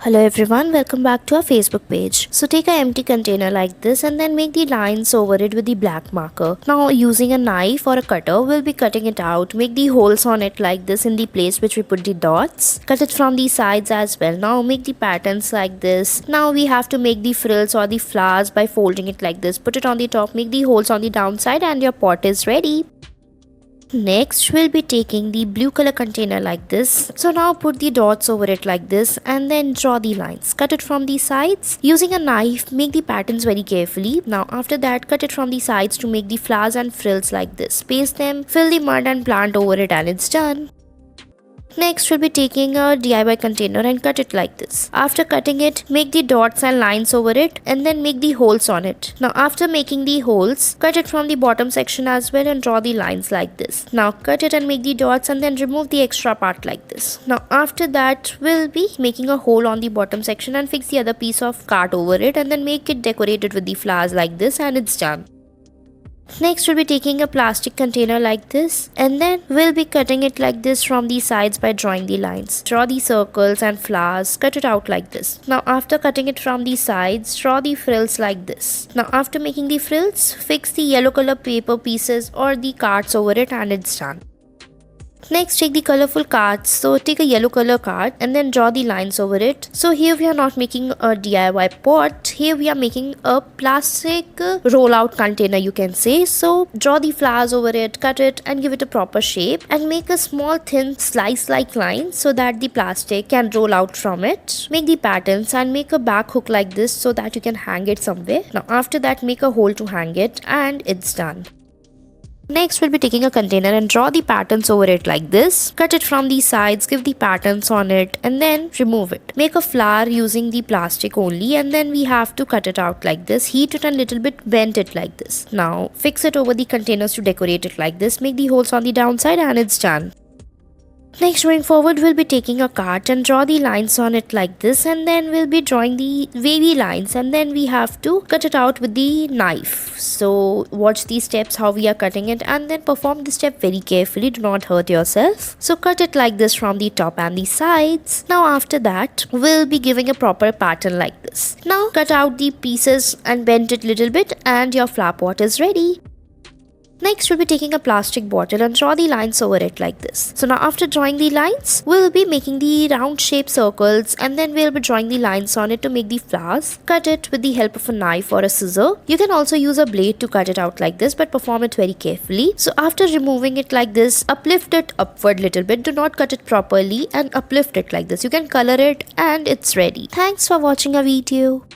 Hello everyone, welcome back to our Facebook page. So take an empty container like this and then make the lines over it with the black marker. Now using a knife or a cutter, we'll be cutting it out. Make the holes on it like this in the place which we put the dots. Cut it from the sides as well. Now make the patterns like this. Now we have to make the frills or the flowers by folding it like this. Put it on the top, make the holes on the downside and your pot is ready. Next, we'll be taking the blue color container like this. So now put the dots over it like this and then draw the lines. Cut it from the sides. Using a knife, make the patterns very carefully. Now after that, cut it from the sides to make the flowers and frills like this. Paste them, fill the mud and plant over it and it's done. Next, we'll be taking a DIY container and cut it like this. After cutting it, make the dots and lines over it and then make the holes on it. Now after making the holes, cut it from the bottom section as well and draw the lines like this. Now cut it and make the dots and then remove the extra part like this. Now after that, we'll be making a hole on the bottom section and fix the other piece of card over it and then make it decorated with the flowers like this and it's done. Next, we'll be taking a plastic container like this and then we'll be cutting it like this from the sides by drawing the lines. Draw the circles and flowers, cut it out like this. Now after cutting it from the sides, draw the frills like this. Now after making the frills, fix the yellow color paper pieces or the cards over it and it's done. Next, take the colorful cards. So take a yellow color card and then draw the lines over it. So here we are not making a DIY pot. Here we are making a plastic rollout container, you can say. So draw the flowers over it, cut it and give it a proper shape and make a small thin slice like line so that the plastic can roll out from it. Make the patterns and make a back hook like this so that you can hang it somewhere. Now after that, make a hole to hang it and it's done. Next, we'll be taking a container and draw the patterns over it like this. Cut it from the sides, give the patterns on it and then remove it. Make a flower using the plastic only and then we have to cut it out like this. Heat it and little bit bend it like this. Now fix it over the containers to decorate it like this. Make the holes on the downside and it's done. Next, going forward, we'll be taking a cart and draw the lines on it like this and then we'll be drawing the wavy lines and then we have to cut it out with the knife. So watch these steps how we are cutting it and then perform the step very carefully, do not hurt yourself. So cut it like this from the top and the sides. Now after that, we'll be giving a proper pattern like this. Now cut out the pieces and bend it little bit and your flower pot is ready. Next, we'll be taking a plastic bottle and draw the lines over it like this. So now after drawing the lines, we'll be making the round shape circles and then we'll be drawing the lines on it to make the flowers. Cut it with the help of a knife or a scissor. You can also use a blade to cut it out like this but perform it very carefully. So after removing it like this, uplift it upward little bit. Do not cut it properly and uplift it like this. You can color it and it's ready. Thanks for watching our video.